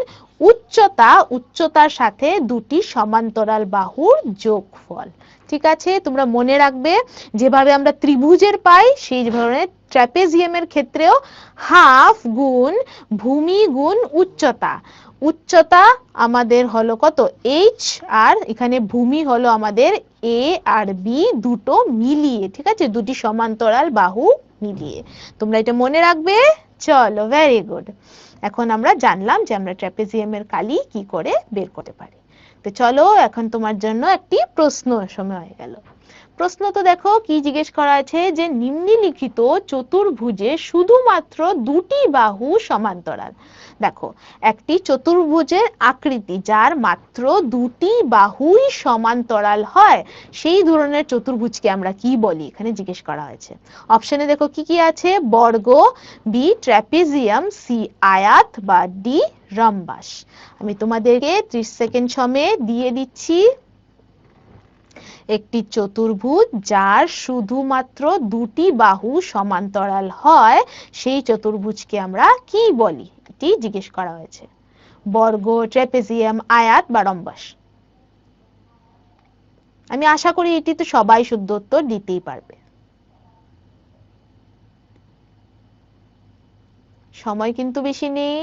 উচ্চতা, উচ্চতার সাথে দুটি সমান্তরাল বাহুর যোগফল। ঠিক আছে, তোমরা মনে রাখবে যেভাবে আমরা ত্রিভুজের পাই সেই ধরনের ট্র্যাপেজিয়ামের ক্ষেত্রেও হাফ গুণ ভূমি গুণ উচ্চতা। উচ্চতা আমাদের হলো কত h, আর এখানে ভূমি হলো আমাদের a আর b দুটো মিলিয়ে, ঠিক আছে, দুটি সমান্তরাল বাহু মিলিয়ে। তোমরা এটা মনে রাখবে। চলো, ভেরি গুড। এখন আমরা জানলাম যে আমরা ট্র্যাপেজিয়ামের কালি কি করে বের করতে পারি। তো চলো, এখন তোমার জন্য একটি প্রশ্ন সময় হয়ে গেল। প্রশ্ন তো দেখো কি জিজ্ঞেস করা আছে, যে নিম্নলিখিত চতুর্ভুজে শুধুমাত্র দুটি বাহু সমান্তরাল। দেখো, একটি চতুর্ভুজের আকৃতি যার মাত্র দুটি বাহুই সমান্তরাল হয়, সেই ধরনের চতুর্ভুজকে আমরা কি বলি, এখানে জিজ্ঞেস করা হয়েছে। অপশনে দেখো কি কি আছে, বর্গ, বি ট্র্যাপিজিয়াম, সি আয়াত, বা ডি রম্বাস। আমি তোমাদেরকে 30 সেকেন্ড সময়ে দিয়ে দিচ্ছি। একটি চতুর্ভুজ যার শুধুমাত্র দুটি বাহু সমান্তরাল হয়, সেই চতুর্ভুজকে আমরা কি বলি, এটি জিজ্ঞেস করা হয়েছে। বর্গ, ট্র্যাপেজিয়াম, আয়াত বা রম্বাস। আমি আশা করি এটি তো সবাই শুদ্ধ উত্তর দিতেই পারবে। সময় কিন্তু বেশি নেই,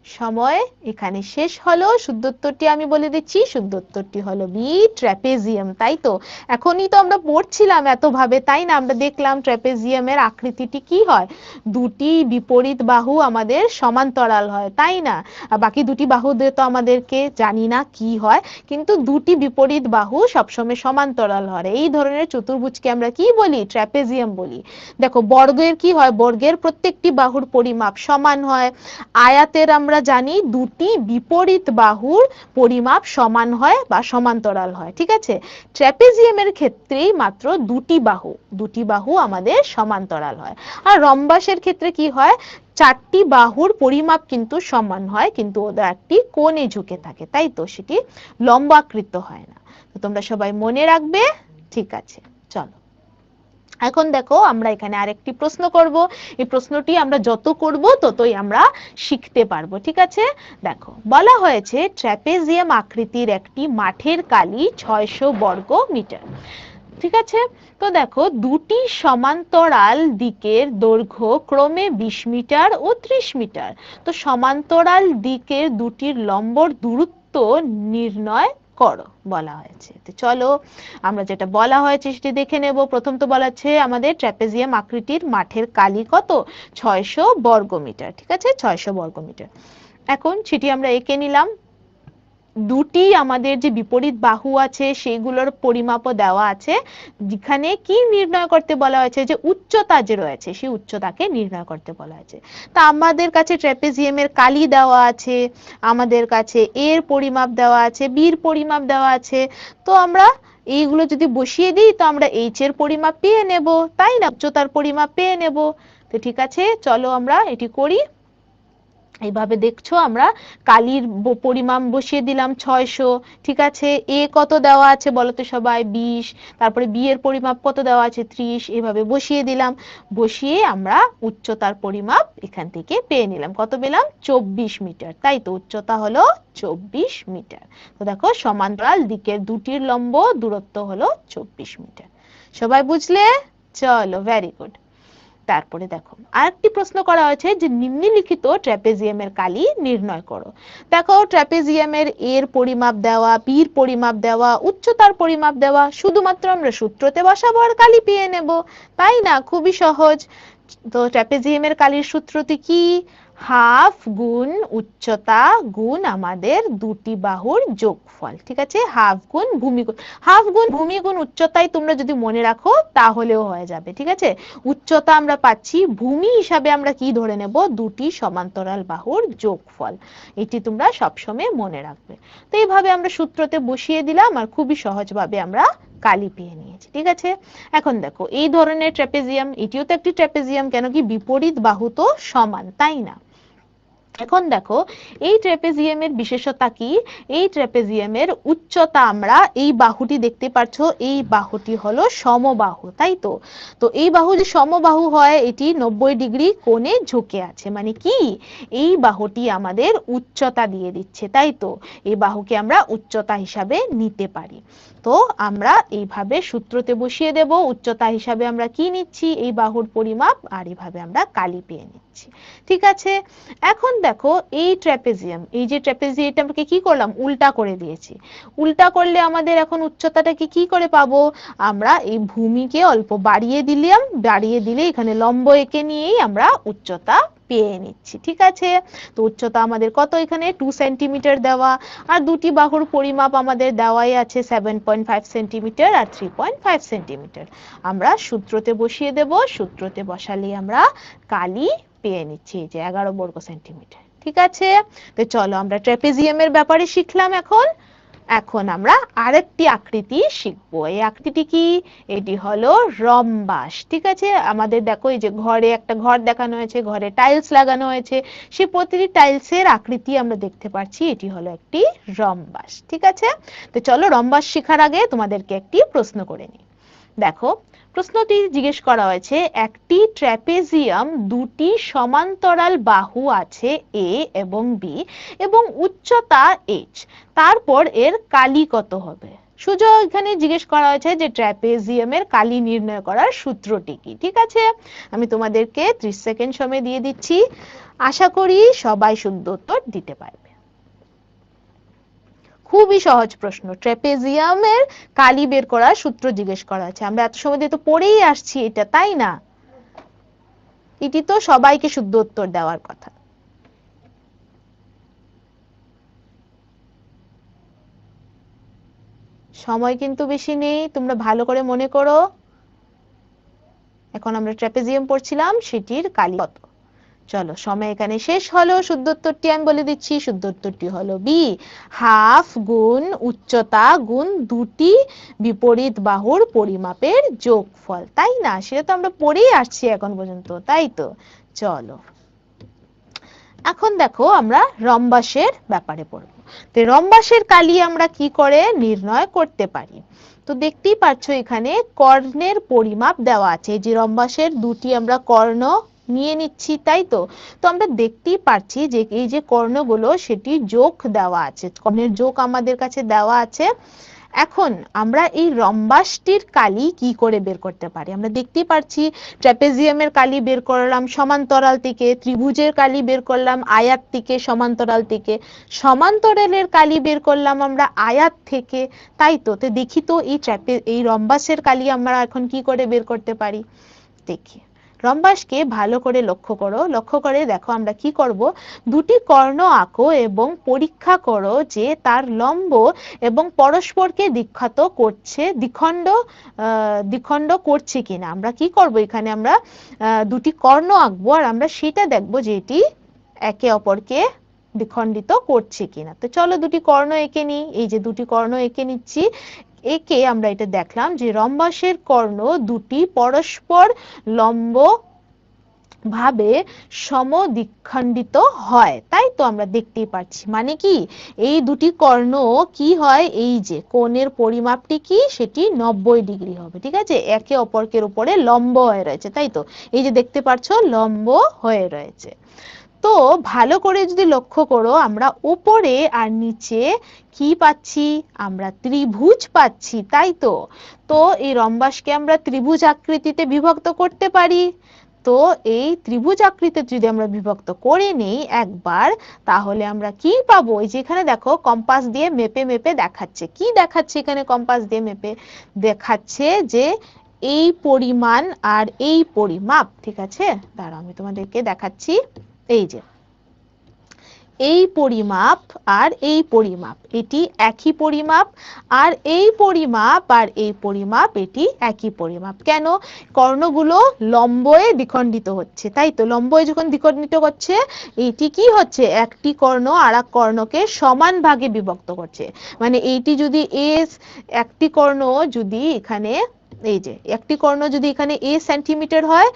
সময় এখানে শেষ হলো। শুদ্ধ উত্তরটি আমি বলে দিচ্ছি, শুদ্ধ উত্তরটি হলো বি ট্র্যাপেজিয়াম। তাই তো, এখনই তো আমরা পড়ছিলাম এত ভাবে, তাই না? আমরা দেখলাম ট্র্যাপেজিয়ামের আকৃতিটি কি হয়, দুটি বিপরীত বাহু আমাদের সমান্তরাল হয়, তাই না? আর বাকি দুটি বাহু দিয়ে তো আমাদেরকে জানি না কি হয়, কিন্তু দুটি বিপরীত বাহু সবসময় সমান্তরাল হয়, এই ধরনের চতুর্ভুজকে আমরা কি বলি, ট্র্যাপেজিয়াম বলি। দেখো, বর্গের কি হয়, বর্গের প্রত্যেকটি বাহুর পরিমাপ সমান হয়। আয়াতের আমরা জানি দুটি বিপরীত বাহুর পরিমাপ সমান হয় বা সমান্তরাল হয়, ঠিক আছে। ট্র্যাপেজিয়ামের ক্ষেত্রেই মাত্র দুটি বাহু আমাদের সমান্তরাল হয়। আর রম্বাসের ক্ষেত্রে কি হয়, চারটি বাহুর পরিমাপ কিন্তু সমান হয়, কিন্তু ওদের একটি কোণে ঝুঁকে থাকে, তাই তো সেটি লম্বাকৃত হয় না। তো তোমরা সবাই মনে রাখবে। ঠিক আছে, চলো। এখন দেখো, আমরা এখানে আরেকটি প্রশ্ন করব। এই প্রশ্নটি আমরা যত করব ততই আমরা শিখতে পারবো, ঠিক আছে। দেখো, বলা হয়েছে ট্র্যাপেজিয়াম আকৃতির একটি মাঠের কালি 600 বর্গ মিটার। ঠিক আছে, তো দেখো, দুটি সমান্তরাল দিকের দৈর্ঘ্য ক্রমে 20 মিটার ও 30 মিটার। তো সমান্তরাল দিকের দুটির লম্বর দূরত্ব নির্ণয় করো বলা হয়েছে। তো চলো, আমরা যেটা বলা হয়েছে সেটি দেখে নেব। প্রথম তো বলা আছে আমাদের ট্র্যাপেজিয়াম আকৃতির মাঠের কালি কত, 600 বর্গ মিটার। ঠিক আছে, 600 বর্গ মিটার। এখন সেটি আমরা এঁকে নিলাম। দুটি আমাদের যে বিপরীত বাহু আছে সেগুলোর পরিমাপও দেওয়া আছে, যেখানে কি নির্ণয় করতে বলা হয়েছে, যে উচ্চতা যে রয়েছে সেই উচ্চতাকে নির্ণয় করতে বলা হয়েছে। তা আমাদের কাছে ট্র্যাপেজিয়ামের কালি দেওয়া আছে, আমাদের কাছে এর পরিমাপ দেওয়া আছে, বির পরিমাপ দেওয়া আছে। তো আমরা এইগুলো যদি বসিয়ে দিই তো আমরা এইচ এর পরিমাপ পেয়ে নেব, তাই না, উচ্চতার পরিমাপ পেয়ে নেব। তো ঠিক আছে, চলো আমরা এটি করি। এইভাবে দেখছো, আমরা কালির পরিমাপ বসিয়ে দিলাম 600। ঠিক আছে, এ কত দেওয়া আছে বলো তো সবাই, 20। তারপরে বি এর পরিমাপ কত দেওয়া আছে, 30। এভাবে বসিয়ে দিলাম, বসিয়ে আমরা উচ্চতার পরিমাপ এখান থেকে পেয়ে নিলাম। কত পেলাম, 24 মিটার। তাই তো, উচ্চতা হলো 24 মিটার। তো দেখো, সমান্তরাল দিকের দুটির লম্ব দূরত্ব হলো 24 মিটার। সবাই বুঝলে? চলো, ভেরি গুড। তারপরে দেখো, আরেকটি প্রশ্ন করা হয়েছে যে নিম্নলিখিত ট্র্যাপেজিয়ামের কালি নির্ণয় করো। দেখো, ট্র্যাপেজিয়ামের এর পরিমাপ দেওয়া, বির পরিমাপ দেওয়া, উচ্চতার পরিমাপ দেওয়া, শুধুমাত্র আমরা সূত্রতে বসাবো আর কালি পেয়ে নেব, তাই না? খুবই সহজ। তো ট্র্যাপেজিয়ামের কালির সূত্রটি কি, হাফ গুণ উচ্চতা গুণ আমাদের দুটি বাহুর যোগফল। ঠিক আছে, হাফ গুণ ভূমি গুণ, হাফ গুণ ভূমি গুণ উচ্চতাই তোমরা যদি মনে রাখো তাহলেও হয়ে যাবে। ঠিক আছে, উচ্চতা আমরা পাচ্ছি, ভূমি হিসাবে আমরা কি ধরে নেব, দুটি সমান্তরাল বাহুর যোগফল। এটি তোমরা সবসময় মনে রাখবে। তো এইভাবে আমরা সূত্রতে বসিয়ে দিলাম আর খুবই সহজভাবে আমরা কালি পেয়ে নিয়েছি। ঠিক আছে, এখন দেখো, এই ধরনের ট্র্যাপেজিয়াম, এটিও তো একটি ট্র্যাপেজিয়াম, কেন কি বিপরীত বাহু তো সমান, তাই না? এখন দেখো এই ট্রেপেজিয়ামের বিশেষতা কি? এই ট্রেপেজিয়ামের উচ্চতা, আমরা এই বাহুটি দেখতে পাচ্ছ, এই বাহুটি হলো সমবাহু, তাই তো? তো এই বাহু যে সমবাহু হয়, এটি 90 ডিগ্রি কোণে ঝুঁকে আছে, মানে কি এই বাহুটি আমাদের উচ্চতা দিয়ে দিচ্ছে, তাই তো? এই বাহুকে আমরা উচ্চতা হিসাবে নিতে পারি। তো আমরা এইভাবে সূত্রতে বসিয়ে দেব, উচ্চতা হিসাবে আমরা কি নিচ্ছি, এই বাহুর পরিমাপ, আর এইভাবে আমরা কালি পেয়ে নিচ্ছি। ঠিক আছে, এখন দেখো এই ট্র্যাপেজিয়াম, এই যে ট্র্যাপেজিয়ামটাকে কি করলাম, উল্টা করে দিয়েছি। উল্টা করলে আমাদের এখন উচ্চতাটাকে কি করে পাবো, আমরা এই ভূমিকে অল্প বাড়িয়ে দিলাম, বাড়িয়ে দিলে এখানে লম্ব এঁকে নিয়েই আমরা উচ্চতা পেয়ে নিচ্ছি। ঠিক আছে, তো উচ্চতা আমাদের কত, এখানে 2 সেন্টিমিটার দেওয়া, আর দুটি বাহুর পরিমাপ আমাদের দেওয়াই আছে 7.5 সেন্টিমিটার আর 3.5 সেন্টিমিটার। আমরা সূত্রতে বসিয়ে দেব, সূত্রতে বসালে আমরা কালি পেয়ে নিচ্ছি, যে 11 বর্গ সেন্টিমিটার। ঠিক আছে, তো চলো আমরা ট্র্যাপেজিয়ামের ব্যাপারে শিখলাম। এখন এখন আমরা আরেকটি আকৃতি শিখবো। এই আকৃতি কি, এটি হলো রম্বাস। ঠিক আছে, আমাদের দেখো এই যে ঘরে একটা ঘর দেখানো হয়েছে, ঘরে টাইলস লাগানো হয়েছে, সেই প্রতিটি টাইলসের আকৃতি আমরা দেখতে পাচ্ছি, এটি হলো একটি রম্বাস। ঠিক আছে, তো চলো রম্বাস শেখার আগে তোমাদেরকে একটি প্রশ্ন করে নিই। দেখো প্রশ্নটি জিজ্ঞেস করা হয়েছে, একটি ট্র্যাপেজিয়াম দুটি সমান্তরাল বাহু আছে এ এবং বি এবং উচ্চতা h, তারপর এর কালি কত হবে? সুযোগ এখানে জিজ্ঞেস করা হয়েছে যে ট্র্যাপেজিয়ামের কালি নির্ণয় করার সূত্রটি কি। ঠিক আছে, আমি তোমাদেরকে 30 সেকেন্ড সময় দিয়ে দিচ্ছি, আশা করি সবাই শুদ্ধ উত্তর দিতে পারবে। খুবই সহজ প্রশ্ন, ট্র্যাপেজিয়ামের কালি বের করার সূত্র জিজ্ঞেস করা আছে। আমরা এত সময় দিয়ে তো পড়েই আসছি এটা, তাই না? এটি তো সবাইকে শুদ্ধ উত্তর দেওয়ার কথা। সময় কিন্তু বেশি নেই, তোমরা ভালো করে মনে করো। এখন আমরা ট্র্যাপেজিয়াম পড়ছিলাম, সেটির কালি কত। চলো সময় এখানে শেষ হলো, শুদ্ধ উত্তরটি আমি বলে দিচ্ছি, শুদ্ধ উত্তরটি হলো বি, হাফ গুণ উচ্চতা গুণ দুটি বিপরীত বাহুর পরিমাপের যোগফল। তাই না? সেটা তো আমরা পড়েই আসছি এখন পর্যন্ত, তাই তো? চলো এখন দেখো আমরা রম্বাসের ব্যাপারে পড়বো। তো রম্বাসের কালি আমরা কি করে নির্ণয় করতে পারি? তো দেখতেই পাচ্ছ এখানে কর্ণের পরিমাপ দেওয়া আছে, যে রম্বাসের দুটি আমরা কর্ণ নিয়ে নিচ্ছি, তাই তো? তো আমরা দেখতেই পাচ্ছি যে এই যে কর্ণগুলো, সেটি যোগ দেওয়া আছে, কর্ণের যোগ আমাদের কাছে দেওয়া আছে। এখন আমরা এই রম্বাসটির কালি কি করে বের করতে পারি? আমরা দেখতেই পাচ্ছি ট্র্যাপেজিয়ামের কালি বের করলাম সমান্তরাল থেকে, ত্রিভুজের কালি বের করলাম আয়াত থেকে, সমান্তরাল থেকে, সমান্তরালের কালি বের করলাম আমরা আয়াত থেকে, তাই তো? তো দেখি তো এই রম্বাসের কালি আমরা এখন কি করে বের করতে পারি, দেখি। রম্বাসকে ভালো করে লক্ষ্য করো, লক্ষ্য করে দেখো আমরা কি করব, দুটি কর্ণ আঁকো এবং পরীক্ষা করো যে তার লম্ব এবং পরস্পরকে দ্বিখণ্ড করছে, দ্বিখণ্ড করছে কিনা। আমরা কি করব, এখানে আমরা দুটি কর্ণ আঁকবো, আর আমরা সেটা দেখবো যে এটি একে অপরকে দ্বিখণ্ডিত করছে কিনা। তো চলো দুটি কর্ণ এঁকে নিই, এই যে দুটি কর্ণ এঁকে নিচ্ছি। একে আমরা এটা দেখলাম যে রম্বাসের কর্ণ দুটি পরস্পর লম্ব ভাবে সমদ্বিখণ্ডিত হয়, তাই তো? আমরা দেখতেই পাচ্ছি, মানে কি এই দুটি কর্ণ কি হয়, এই যে কোণের পরিমাপটি কি, সেটি 90 ডিগ্রি হবে। ঠিক আছে, একে অপরের উপরে লম্ব হয়ে রয়েছে, তাই তো? এই যে দেখতে পাচ্ছ লম্ব হয়ে রয়েছে। তো ভালো করে যদি লক্ষ্য করো, আমরা উপরে আর নিচে কি পাচ্ছি, আমরা ত্রিভুজ পাচ্ছি, তাই তো? তো এই রম্বাসকে আমরা ত্রিভুজ আকৃতিতে বিভক্ত করতে পারি। তো এই ত্রিভুজ আকৃতিতে যদি আমরা বিভক্ত করে নেই একবার, তাহলে আমরা কি পাবো, এই যে এখানে দেখো কম্পাস দিয়ে মেপে মেপে দেখাচ্ছে, কি দেখাচ্ছে এখানে কম্পাস দিয়ে মেপে দেখাচ্ছে যে এই পরিমাণ আর এই পরিমাপ। ঠিক আছে, দাঁড়াও আমি তোমাদেরকে দেখাচ্ছি, এই যে এই পরিমাপ আর এই পরিমাপ এটি একই পরিমাপ, আর এই পরিমাপ আর এই পরিমাপ এটি একই পরিমাপ। কেন? কর্ণগুলো লম্বয়ে দ্বিখণ্ডিত হচ্ছে, তাই তো? লম্বয়ে যখন দ্বিখণ্ডিত করছে, এইটি কি হচ্ছে, একটি কর্ণ আর এক কর্ণকে সমান ভাগে বিভক্ত করছে। মানে এইটি যদি একটি কর্ণ যদি এখানে এই যে একটি কর্ণ যদি এখানে a সেন্টিমিটার হয়,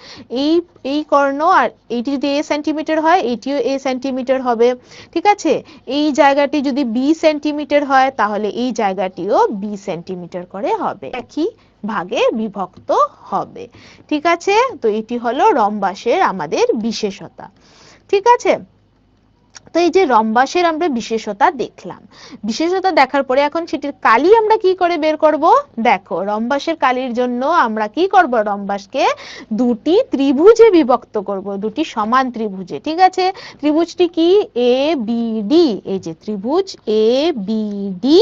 এই এই কর্ণ আর এইটি যদি a সেন্টিমিটার হয়, এটিও a সেন্টিমিটার হবে। ঠিক আছে, এই জায়গাটি যদি b সেন্টিমিটার হয় তাহলে এই জায়গাটিও b সেন্টিমিটার করে হবে, একই ভাগে বিভক্ত হবে। ঠিক আছে, তো এটি হলো রম্বাসের আমাদের বিশেষতা। ঠিক আছে, তো এই যে রম্বাসের আমরা বিশেষতা দেখলাম, বিশেষতা দেখার পরে এখন সেটির কালি আমরা কি করে বের করব? দেখো, রম্বাসের কালির জন্য আমরা কি করব? রম্বাসকে দুটি ত্রিভুজে বিভক্ত করব, দুটি সমান ত্রিভুজে। ঠিক আছে, ত্রিভুজটি কি? A B D. এই যে ত্রিভুজ এ বি ডি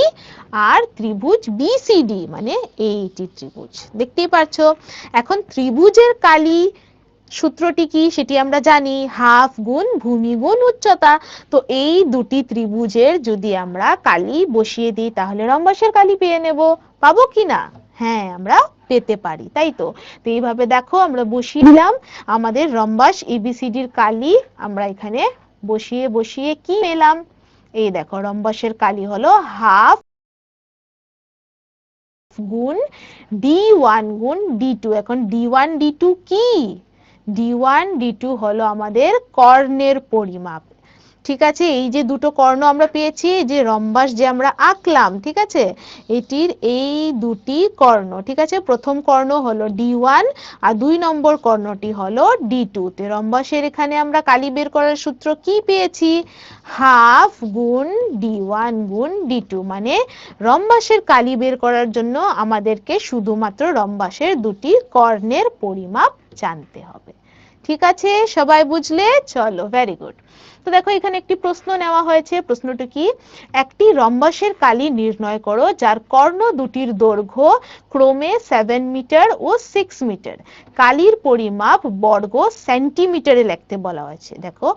আর ত্রিভুজ বি সি ডি, মানে এইটি ত্রিভুজ দেখতেই পাচ্ছো। এখন ত্রিভুজের কালি সূত্রটি কি সেটি আমরা জানি, হাফ গুণ ভূমি গুণ উচ্চতা। তো এই দুটি ত্রিভুজের যদি আমরা কালি বসিয়ে দিই তাহলে রম্বাসের কালি পেয়ে নেব। পাবো কি না? হ্যাঁ, আমরা পেতে পারি, তাই তো। তো এইভাবে দেখো আমরা বসিয়ে দিলাম আমাদের রম্বাস এবিসিডির কালি, আমরা এখানে বসিয়ে বসিয়ে কি পেলাম? এই দেখো, রম্বাসের কালি হলো হাফ গুণ d1 গুণ d2। এখন d1 d2 কি? d1 d2 হলো আমাদের কর্ণের পরিমাপ। ঠিক আছে, এই যে দুটো কর্ণ আমরা পেয়েছি, যে রম্বাস যে আমরা আঁকলাম, ঠিক আছে, এটির এই দুটি কর্ণ। ঠিক আছে, প্রথম কর্ণ হলো d1 আর 2 নম্বর কর্ণটি হলো d2। তে রম্বাসের এখানে আমরা কালি বের করার সূত্র কি পেয়েছি? হাফ গুণ d1 গুণ d2। মানে রম্বাসের কালি বের করার জন্য আমাদেরকে শুধুমাত্র রম্বাসের দুটি কর্ণের পরিমাপ জানতে হবে। ঠিক আছে, সবাই বুঝলে? চলো, ভেরি গুড। তো দেখো, এখানে একটি প্রশ্ন নেওয়া হয়েছে। প্রশ্নটি কি? একটি রম্বাসের কালি নির্ণয় করো যার কর্ণ দুটির দৈর্ঘ্য ক্রমে 7 মিটার ও 6 মিটার। কালির পরিমাপ বর্গ সেন্টিমিটারে লিখতে বলা হয়েছে। দেখো,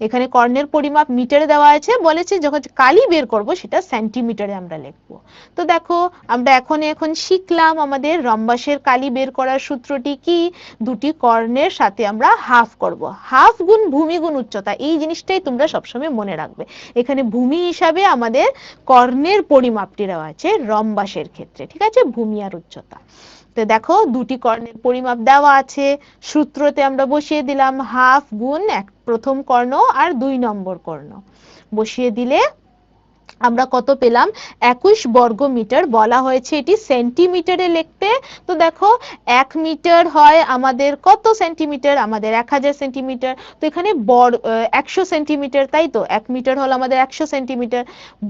এখানে কর্ণের পরিমাপ মিটারে দেওয়া আছে, বলেছে যখন কালি বের করব সেটা সেন্টিমিটারে আমরা লিখবো। তো দেখো, আমরা এখন শিখলাম আমাদের রম্বাসের কালি বের করার সূত্রটি কি? দুটি কর্ণের সাথে আমরা হাফ করব, হাফ গুণ ভূমি গুণ উচ্চতা। এই জিনিসটাই তোমরা সবসময় মনে রাখবে। এখানে ভূমি হিসাবে আমাদের কর্ণের পরিমাপটি দেওয়া আছে রম্বাসের ক্ষেত্রে। ঠিক আছে, ভূমি আর উচ্চতা। তো দেখো, দুটি কর্ণের পরিমাপ দেওয়া আছে, সূত্রতে আমরা বসিয়ে দিলাম হাফ গুণ প্রথম কর্ণ আর 2 নম্বর কর্ণ বসিয়ে দিলে আমরা কত পেলাম? 21 বর্গ মিটার। বলা হয়েছে এটি সেন্টিমিটারে লিখতে। তো দেখো, 1 মিটার হয় আমাদের কত সেন্টিমিটার? আমাদের 1000 সেন্টিমিটার। তো এখানে 100 সেন্টিমিটার, তাই তো। 1 মিটার হলো আমাদের 100 সেন্টিমিটার।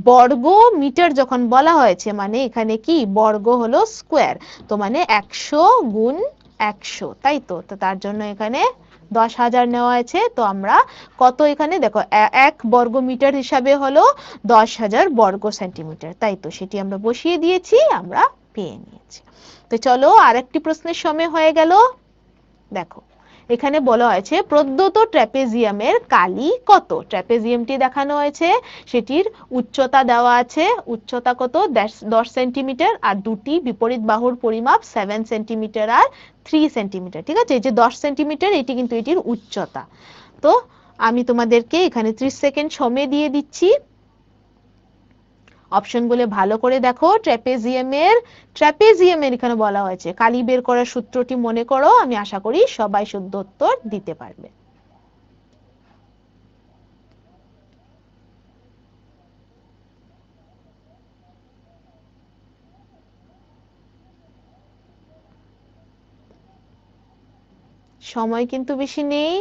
বর্গ মিটার যখন বলা হয়েছে, মানে এখানে কি বর্গ হলো স্কোয়ার, তো মানে 100 গুণ 100, তাই তো। তো তার জন্য এখানে 10,000 নেওয়া আছে। তো আমরা কত এখানে দেখো, 1 বর্গ মিটার হিসাবে হলো 10,000 বর্গ সেন্টিমিটার, তাই তো। সেটি আমরা বসিয়ে দিয়েছি, আমরা পেয়ে নিয়েছি। তো চলো, আরেকটি প্রশ্নের সময় হয়ে গেল। দেখো, এখানে বলা হয়েছে প্রদত্ত ট্র্যাপেজিয়ামের কালি কত? ট্র্যাপেজিয়ামটি দেখানো হয়েছে, সেটির উচ্চতা দেওয়া আছে। উচ্চতা কত? 10 সেন্টিমিটার, আর দুটি বিপরীত বাহুর পরিমাপ 7 সেন্টিমিটার আর 3 সেন্টিমিটার। ঠিক আছে, এই যে 10 সেন্টিমিটার, এটি কিন্তু এটির উচ্চতা। তো আমি তোমাদেরকে এখানে 30 সেকেন্ড সময় দিয়ে দিচ্ছি। অপশনগুলো ভালো করে দেখো। ট্র্যাপেজিয়ামের এখানে বলা হয়েছে কালি বের করার সূত্রটি মনে করো। আমি আশা করি সবাই শুদ্ধ উত্তর দিতে পারবে। সময় কিন্তু বেশি নেই।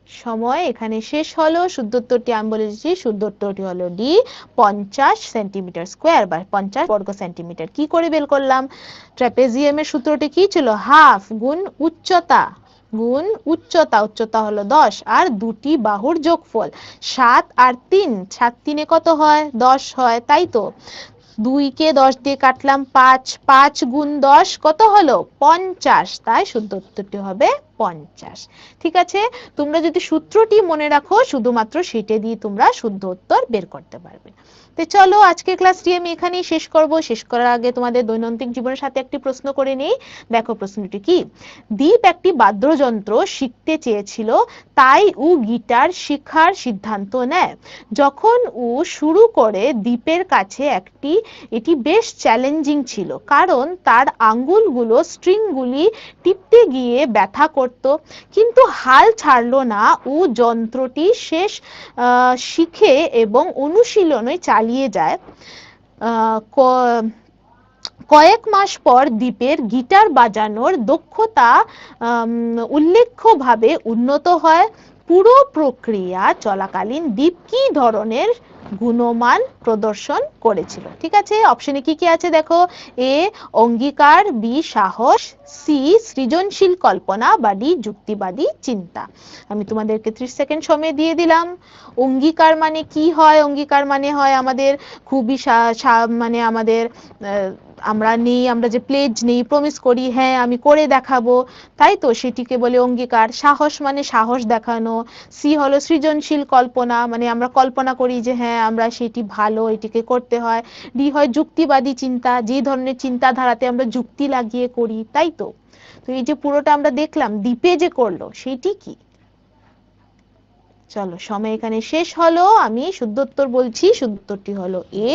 সময় এখানে শেষ হলো। শুদ্ধ উত্তরটি আমি বলে দিচ্ছি, শুদ্ধ উত্তরটি হলো ডি, 50 সেন্টিমিটার স্কোয়ার বা 50 বর্গ সেন্টিমিটার। কি করে বের করলাম? ট্র্যাপেজিয়ামের সূত্রটি কি ছিল? হাফ গুণ উচ্চতা গুণ উচ্চতা, উচ্চতা হলো 10, আর দুটি বাহুর যোগফল 7 আর 3, 7 3 কত হয়? 10 হয়, তাই তো। 2 কে 10 দিয়ে কাটলাম 5, 5 গুণ 10 কত হলো? 50, তাই শুদ্ধ উত্তরটি হবে 50। ঠিক আছে, তোমরা যদি সূত্রটি মনে রাখো শুধুমাত্র সেটা দিয়ে তোমরা শুদ্ধ উত্তর বের করতে পারবে। তো চলো আজকের ক্লাসটি আমি এখানেই শেষ করব। শেষ করার আগে তোমাদের দৈনন্দিন জীবনের সাথে একটি প্রশ্ন করে নেই। দেখো প্রশ্নটি কি। দীপ একটি বাদ্যযন্ত্র শিখতে চেয়েছিল, তাই ও গিটার শেখার সিদ্ধান্ত নেয়। যখন ও শুরু করে দীপের কাছে এটি বেশ চ্যালেঞ্জিং ছিল, কারণ তার আঙ্গুলগুলো স্ট্রিংগুলি টিপতে গিয়ে ব্যথা করত, কিন্তু হাল ছাড়লো না। ও যন্ত্রটি শিখে এবং অনুশীলনে চালিয়ে যায়। কয়েক মাস পর দীপের গিটার বাজানোর দক্ষতা উল্লেখ্যভাবে উন্নত হয়। পুরো প্রক্রিয়া চলাকালীন দীপ কি ধরনের গুণমান প্রদর্শন করেছিল? ঠিক আছে, অপশনে কি কি আছে দেখো। এ অঙ্গীকার, বি সাহস, সি সৃজনশীল কল্পনা, বা ডি যুক্তিবাদী চিন্তা। আমি তোমাদেরকে 30 সেকেন্ড সময় দিয়ে দিলাম। অঙ্গীকার মানে কি হয়? অঙ্গীকার মানে হয় আমাদের খুবই মানে আমাদের আমরা যে প্লেজ নেই, প্রমিস করি, হ্যাঁ আমি করে দেখাবো, তাই তো, সেটিকে বলে অঙ্গীকার। সাহস মানে সাহস দেখানো। সি হলো সৃজনশীল কল্পনা, মানে আমরা কল্পনা করি যে হ্যাঁ আমরা সেটি ভালো, এটিকে করতে হয়। ডি হয় যুক্তিবাদী চিন্তা, যে ধরনের চিন্তাধারাতে আমরা যুক্তি লাগিয়ে করি, তাই তো। তো এই যে পুরোটা আমরা দেখলাম দীপে যে করলো সেটি কি? চলো সময় এখানে শেষ হলো। আমি শুদ্ধ উত্তর বলছি, শুদ্ধ উত্তরটি হলো এ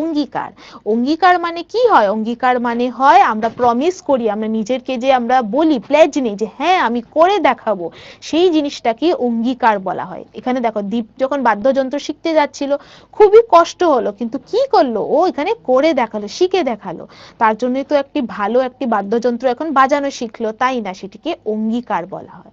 অঙ্গীকার। অঙ্গীকার মানে কি হয়? অঙ্গীকার মানে হয় আমরা প্রমিস করি, আমরা নিজেকে যে আমরা বলি, প্লেজ নেই যে হ্যাঁ আমি করে দেখাবো, সেই জিনিসটাকে অঙ্গীকার বলা হয়। এখানে দেখো দীপ যখন বাদ্যযন্ত্র শিখতে যাচ্ছিল, খুবই কষ্ট হলো, কিন্তু কি করলো ও? এখানে করে দেখালো, শিখে দেখালো। তার জন্যই তো একটি বাদ্যযন্ত্র এখন বাজানো শিখলো, তাই না? সেটিকে অঙ্গীকার বলা হয়।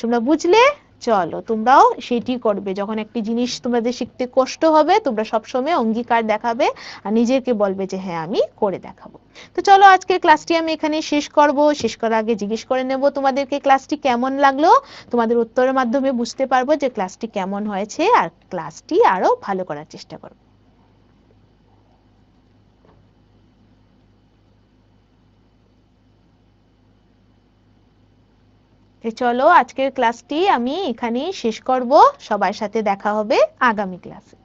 তোমরা বুঝলে? চলো তোমরাও সেটি করবে। যখন একটি জিনিস তোমাদের শিখতে কষ্ট হবে, তোমরা সবসময় অঙ্গীকার দেখাবে আর নিজেকে বলবে যে হ্যাঁ আমি করে দেখাবো। তো চলো আজকের ক্লাসটি আমি এখানে শেষ করব। শেষ করার আগে জিজ্ঞেস করে নেব তোমাদেরকে ক্লাসটি কেমন লাগলো। তোমাদের উত্তরের মাধ্যমে বুঝতে পারবো যে ক্লাসটি কেমন হয়েছে, আর ক্লাসটি আরো ভালো করার চেষ্টা করব। চলো আজকের ক্লাসটি আমি এখানেই শেষ করব। সবার সাথে দেখা হবে আগামী ক্লাসে।